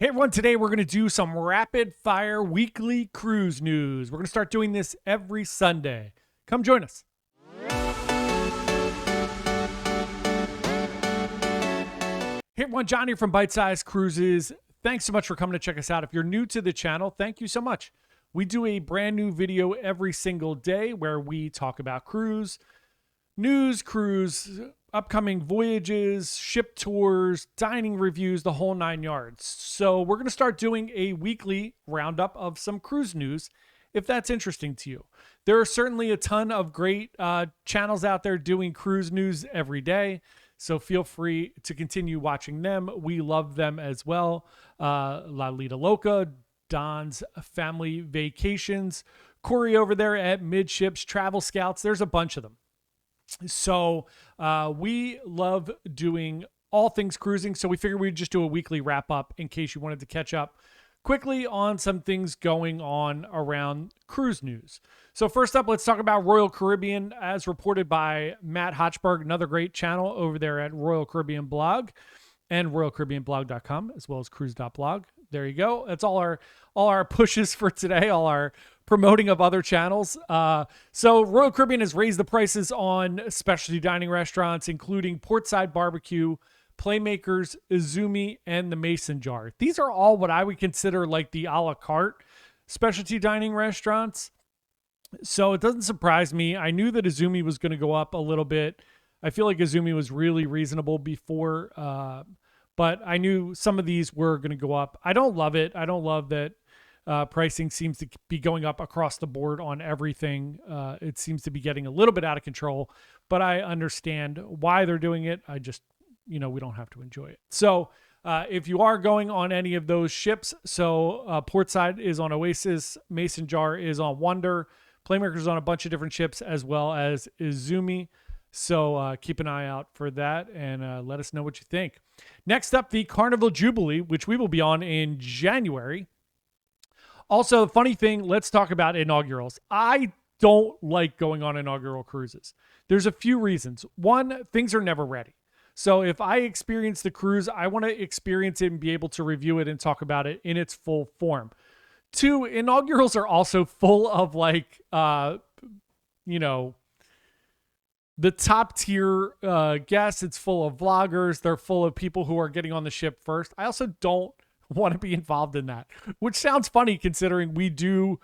Hey everyone, today we're going to do some rapid fire weekly cruise news. We're going to start doing this every Sunday. Come join us. Hey everyone, John here from Bite Size Cruises. Thanks so much for coming to check us out. If you're new to the channel, thank you so much. We do a brand new video every single day where we talk about cruise, news, cruise, upcoming voyages, ship tours, dining reviews, the whole 9 yards. So we're going to start doing a weekly roundup of some cruise news if that's interesting to you. There are certainly a ton of great channels out there doing cruise news every day. So feel free to continue watching them. We love them as well. La Lita Loca, Don's Family Vacations, Corey over there at Midships, Travel Scouts. There's a bunch of them. So we love doing all things cruising. So we figured we'd just do a weekly wrap up in case you wanted to catch up quickly on some things going on around cruise news. So first up, let's talk about Royal Caribbean as reported by Matt Hochberg, another great channel over there at Royal Caribbean Blog and RoyalCaribbeanBlog.com, as well as Cruise.blog. There you go. That's all our pushes for today, all our promoting of other channels. So Royal Caribbean has raised the prices on specialty dining restaurants, including Portside Barbecue, Playmakers, Izumi, and the Mason Jar. These are all what I would consider like the a la carte specialty dining restaurants. So it doesn't surprise me. I knew that Izumi was going to go up a little bit. I feel like Izumi was really reasonable before, but I knew some of these were going to go up. I don't love it. I don't love that pricing seems to be going up across the board on everything. It seems to be getting a little bit out of control, but I understand why they're doing it. I just, we don't have to enjoy it. So if you are going on any of those ships, so Portside is on Oasis, Mason Jar is on Wonder, Playmakers is on a bunch of different ships, as well as Izumi. So keep an eye out for that and let us know what you think. Next up, the Carnival Jubilee, which we will be on in January. Also, funny thing, let's talk about inaugurals. I don't like going on inaugural cruises. There's a few reasons. One, things are never ready. So if I experience the cruise, I want to experience it and be able to review it and talk about it in its full form. Two, inaugurals are also full of the top tier guests. It's full of vloggers. They're full of people who are getting on the ship first. I also don't want to be involved in that, which sounds funny considering we do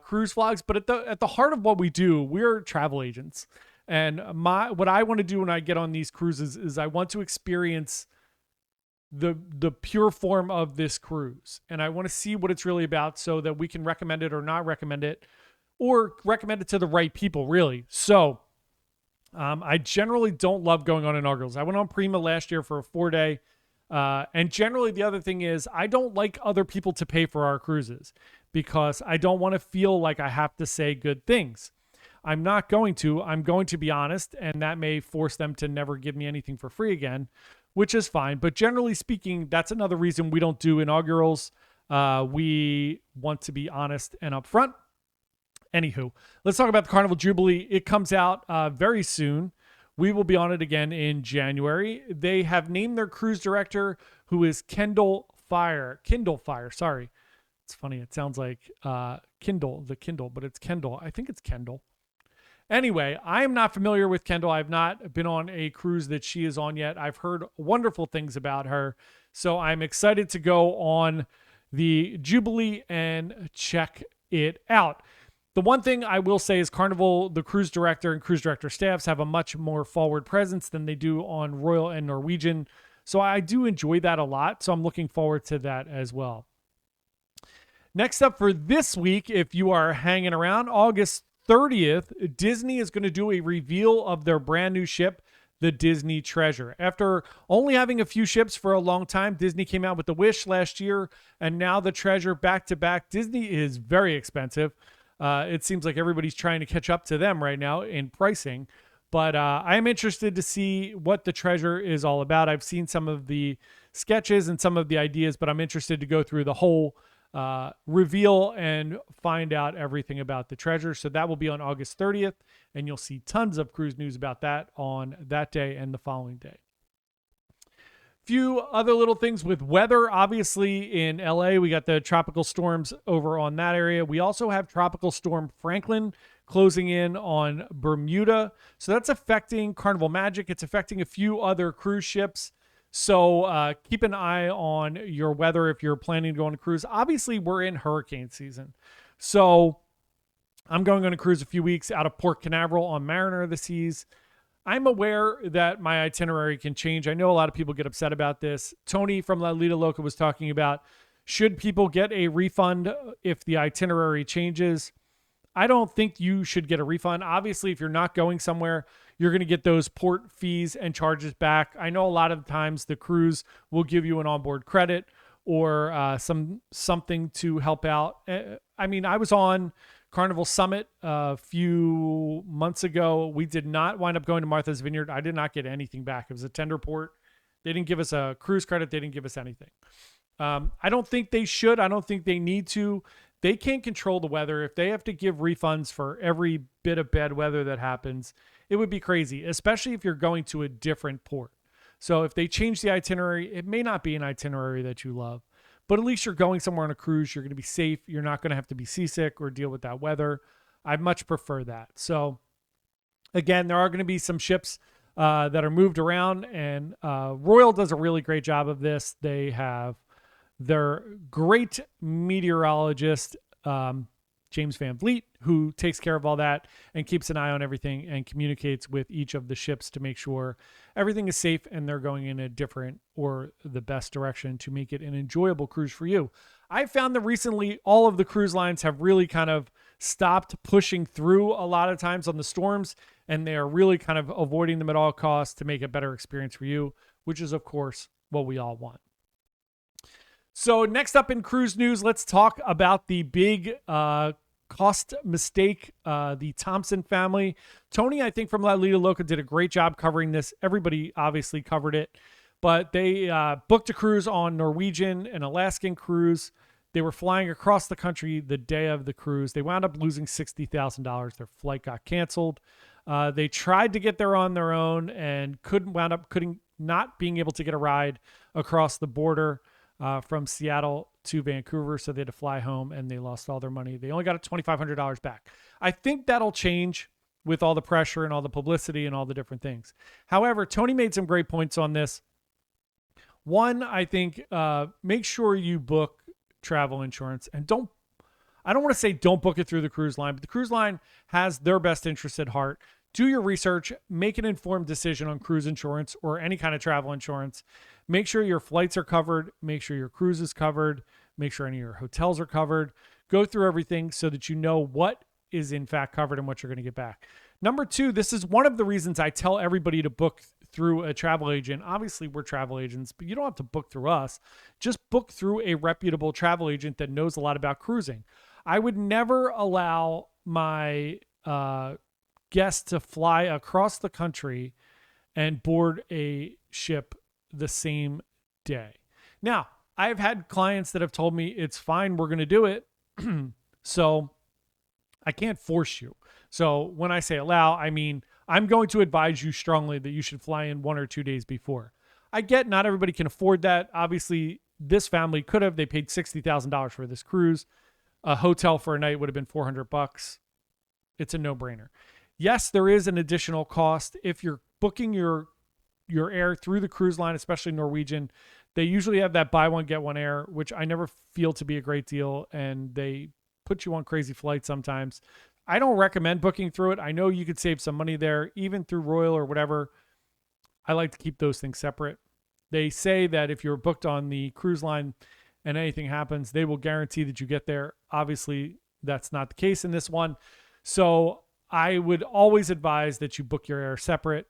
cruise vlogs, but at the heart of what we do, we're travel agents. And what I want to do when I get on these cruises is I want to experience the pure form of this cruise. And I want to see what it's really about so that we can recommend it or not recommend it, or recommend it to the right people, really. So I generally don't love going on inaugurals. I went on Prima last year for a 4-day. And generally the other thing is I don't like other people to pay for our cruises because I don't want to feel like I have to say good things. I'm not going to. I'm going to be honest, and that may force them to never give me anything for free again, which is fine. But generally speaking, that's another reason we don't do inaugurals. We want to be honest and upfront. Anywho, let's talk about the Carnival Jubilee. It comes out very soon. We will be on it again in January. They have named their cruise director, who is Kindle Fire, sorry. It's funny. It sounds like Kindle, but it's Kendall. I think it's Kendall. Anyway, I am not familiar with Kendall. I've not been on a cruise that she is on yet. I've heard wonderful things about her. So I'm excited to go on the Jubilee and check it out. The one thing I will say is Carnival, the cruise director and cruise director staffs have a much more forward presence than they do on Royal and Norwegian. So I do enjoy that a lot. So I'm looking forward to that as well. Next up for this week, if you are hanging around, August 30th, Disney is going to do a reveal of their brand new ship, the Disney Treasure. After only having a few ships for a long time, Disney came out with the Wish last year, and now the Treasure back to back. Disney is very expensive. It seems like everybody's trying to catch up to them right now in pricing. But I am interested to see what the Treasure is all about. I've seen some of the sketches and some of the ideas, but I'm interested to go through the whole reveal and find out everything about the Treasure. So that will be on August 30th, and you'll see tons of cruise news about that on that day and the following day. Few other little things with weather. Obviously, in LA, we got the tropical storms over on that area. We also have Tropical Storm Franklin closing in on Bermuda. So that's affecting Carnival Magic. It's affecting a few other cruise ships. So keep an eye on your weather if you're planning to go on a cruise. Obviously, we're in hurricane season. So I'm going on a cruise a few weeks out of Port Canaveral on Mariner of the Seas. I'm aware that my itinerary can change. I know a lot of people get upset about this. Tony from La Lita Loca was talking about, should people get a refund if the itinerary changes? I don't think you should get a refund. Obviously, if you're not going somewhere, you're going to get those port fees and charges back. I know a lot of times the cruise will give you an onboard credit or something to help out. I mean, I was on Carnival Summit a few months ago. We did not wind up going to Martha's Vineyard. I did not get anything back. It was a tender port. They didn't give us a cruise credit. They didn't give us anything. I don't think they should. I don't think they need to. They can't control the weather. If they have to give refunds for every bit of bad weather that happens, it would be crazy, especially if you're going to a different port. So if they change the itinerary, it may not be an itinerary that you love, but at least you're going somewhere on a cruise. You're going to be safe. You're not going to have to be seasick or deal with that weather. I much prefer that. So again, there are going to be some ships that are moved around, and Royal does a really great job of this. They have their great meteorologist, James Van Vliet, who takes care of all that and keeps an eye on everything and communicates with each of the ships to make sure everything is safe and they're going in a different or the best direction to make it an enjoyable cruise for you. I found that recently all of the cruise lines have really kind of stopped pushing through a lot of times on the storms, and they are really kind of avoiding them at all costs to make a better experience for you, which is, of course, what we all want. So next up in cruise news, let's talk about the big cost mistake, the Thompson family. Tony, I think from La Lita Loca, did a great job covering this. Everybody obviously covered it, but they booked a cruise on Norwegian, an Alaskan cruise. They were flying across the country the day of the cruise. They wound up losing $60,000. Their flight got canceled. They tried to get there on their own and couldn't not being able to get a ride across the border from Seattle to Vancouver. So they had to fly home and they lost all their money. They only got $2,500 back. I think that'll change with all the pressure and all the publicity and all the different things. However, Tony made some great points on this. One, I think, make sure you book travel insurance, and I don't want to say don't book it through the cruise line, but the cruise line has their best interests at heart. Do your research, make an informed decision on cruise insurance or any kind of travel insurance. Make sure your flights are covered. Make sure your cruise is covered. Make sure any of your hotels are covered. Go through everything so that you know what is in fact covered and what you're going to get back. Number two, this is one of the reasons I tell everybody to book through a travel agent. Obviously, we're travel agents, but you don't have to book through us. Just book through a reputable travel agent that knows a lot about cruising. I would never allow my guests to fly across the country and board a ship the same day. Now, I've had clients that have told me it's fine, we're going to do it. So I can't force you. So when I say allow, I mean, I'm going to advise you strongly that you should fly in 1 or 2 days before. I get not everybody can afford that. Obviously, this family could have. They paid $60,000 for this cruise. A hotel for a night would have been $400. It's a no-brainer. Yes, there is an additional cost. If you're booking your air through the cruise line, especially Norwegian, they usually have that buy one, get one air, which I never feel to be a great deal. And they put you on crazy flights sometimes. I don't recommend booking through it. I know you could save some money there, even through Royal or whatever. I like to keep those things separate. They say that if you're booked on the cruise line and anything happens, they will guarantee that you get there. Obviously, that's not the case in this one. So I would always advise that you book your air separate.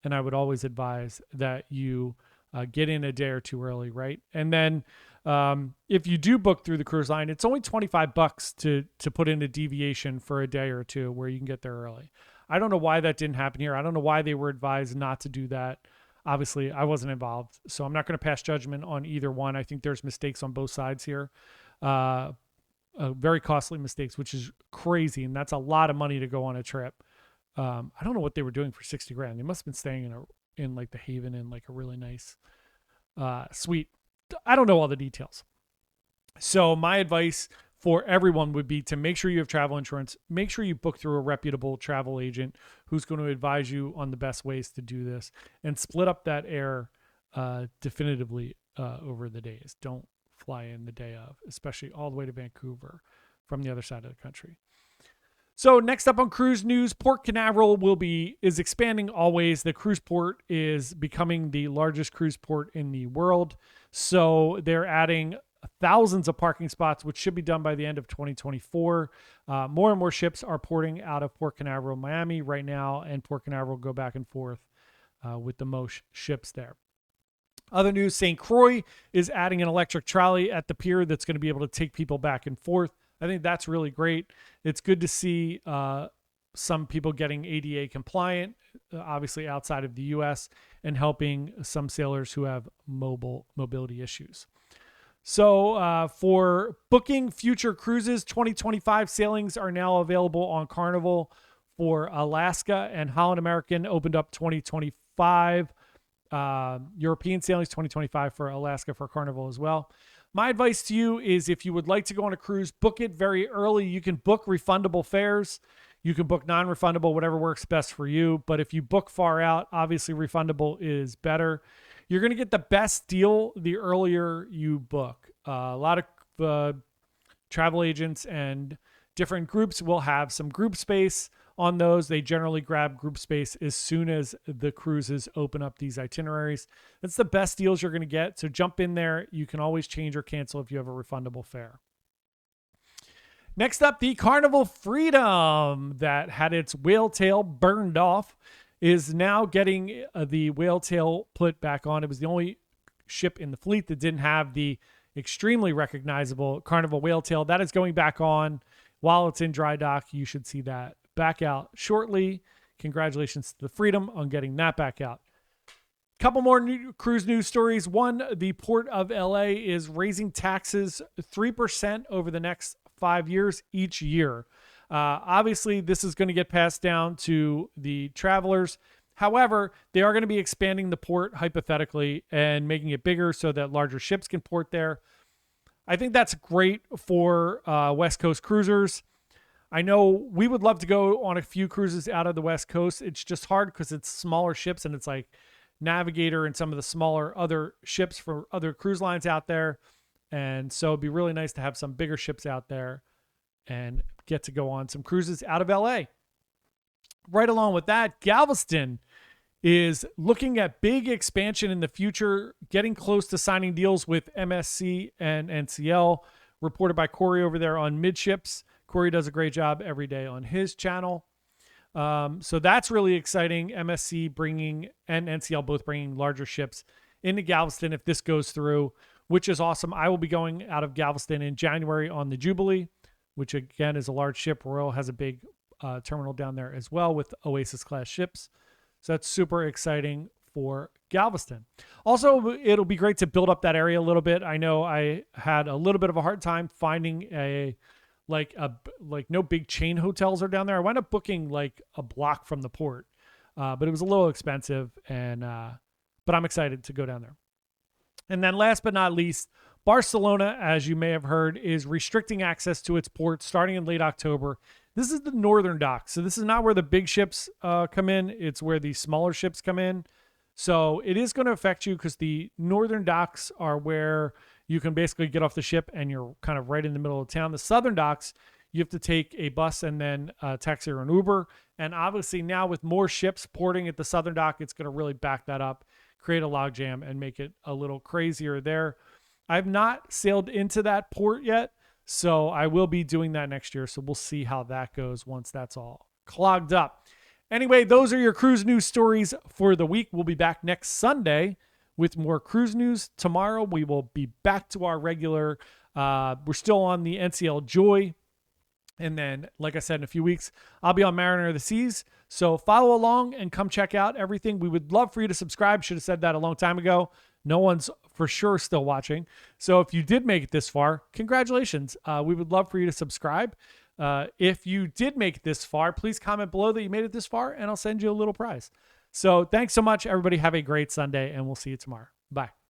And I would always advise that you get in a day or two early, right? And then if you do book through the cruise line, it's only $25 to put in a deviation for a day or two where you can get there early. I don't know why that didn't happen here. I don't know why they were advised not to do that. Obviously, I wasn't involved, so I'm not going to pass judgment on either one. I think there's mistakes on both sides here. Very costly mistakes, which is crazy, and that's a lot of money to go on a trip. I don't know what they were doing for $60,000. They must have been staying in like the Haven in like a really nice suite. I don't know all the details. So my advice for everyone would be to make sure you have travel insurance. Make sure you book through a reputable travel agent who's going to advise you on the best ways to do this, and split up that air definitively over the days. Don't fly in the day of, especially all the way to Vancouver from the other side of the country. So next up on cruise news, Port Canaveral is expanding always. The cruise port is becoming the largest cruise port in the world. So they're adding thousands of parking spots, which should be done by the end of 2024. More and more ships are porting out of Port Canaveral, Miami right now, and Port Canaveral go back and forth with the most ships there. Other news, St. Croix is adding an electric trolley at the pier that's going to be able to take people back and forth. I think that's really great. It's good to see some people getting ADA compliant, obviously outside of the U.S., and helping some sailors who have mobility issues. So for booking future cruises, 2025 sailings are now available on Carnival for Alaska, and Holland American opened up 2025. European sailings 2025 for Alaska for Carnival as well. My advice to you is, if you would like to go on a cruise, book it very early. You can book refundable fares. You can book non-refundable, whatever works best for you. But if you book far out, obviously refundable is better. You're going to get the best deal the earlier you book. A lot of travel agents and different groups will have some group space on those. They generally grab group space as soon as the cruises open up these itineraries. That's the best deals you're going to get. So jump in there. You can always change or cancel if you have a refundable fare. Next up, the Carnival Freedom that had its whale tail burned off is now getting the whale tail put back on. It was the only ship in the fleet that didn't have the extremely recognizable Carnival whale tail. That is going back on while it's in dry dock. You should see that back out shortly. Congratulations to the Freedom on getting that back out. Couple more new cruise news stories. One, the Port of LA is raising taxes 3% over the next 5 years each year. Obviously, this is going to get passed down to the travelers. However, they are going to be expanding the port hypothetically and making it bigger so that larger ships can port there. I think that's great for West Coast cruisers. I know we would love to go on a few cruises out of the West Coast. It's just hard because it's smaller ships, and it's like Navigator and some of the smaller other ships for other cruise lines out there. And so it'd be really nice to have some bigger ships out there and get to go on some cruises out of LA. Right along with that, Galveston is looking at big expansion in the future, getting close to signing deals with MSC and NCL, reported by Corey over there on Midships. Corey does a great job every day on his channel. So that's really exciting. MSC bringing and NCL both bringing larger ships into Galveston if this goes through, which is awesome. I will be going out of Galveston in January on the Jubilee, which again is a large ship. Royal has a big terminal down there as well with Oasis class ships. So that's super exciting for Galveston. Also, it'll be great to build up that area a little bit. I know I had a little bit of a hard time finding no big chain hotels are down there. I wound up booking like a block from the port, but it was a little expensive, but I'm excited to go down there. And then last but not least, Barcelona, as you may have heard, is restricting access to its port starting in late October. This is the northern dock. So this is not where the big ships come in. It's where the smaller ships come in. So it is going to affect you because the northern docks are where you can basically get off the ship and you're kind of right in the middle of town. The southern docks, you have to take a bus and then a taxi or an Uber. And obviously now with more ships porting at the southern dock, it's going to really back that up, create a logjam, and make it a little crazier there. I've not sailed into that port yet, so I will be doing that next year. So we'll see how that goes once that's all clogged up. Anyway, those are your cruise news stories for the week. We'll be back next Sunday with more cruise news. Tomorrow, we will be back to our regular, we're still on the NCL Joy. And then, like I said, in a few weeks, I'll be on Mariner of the Seas. So follow along and come check out everything. We would love for you to subscribe. Should have said that a long time ago. No one's for sure still watching. So if you did make it this far, congratulations. We would love for you to subscribe. If you did make it this far, please comment below that you made it this far, and I'll send you a little prize. So thanks so much, everybody. Have a great Sunday, and we'll see you tomorrow. Bye.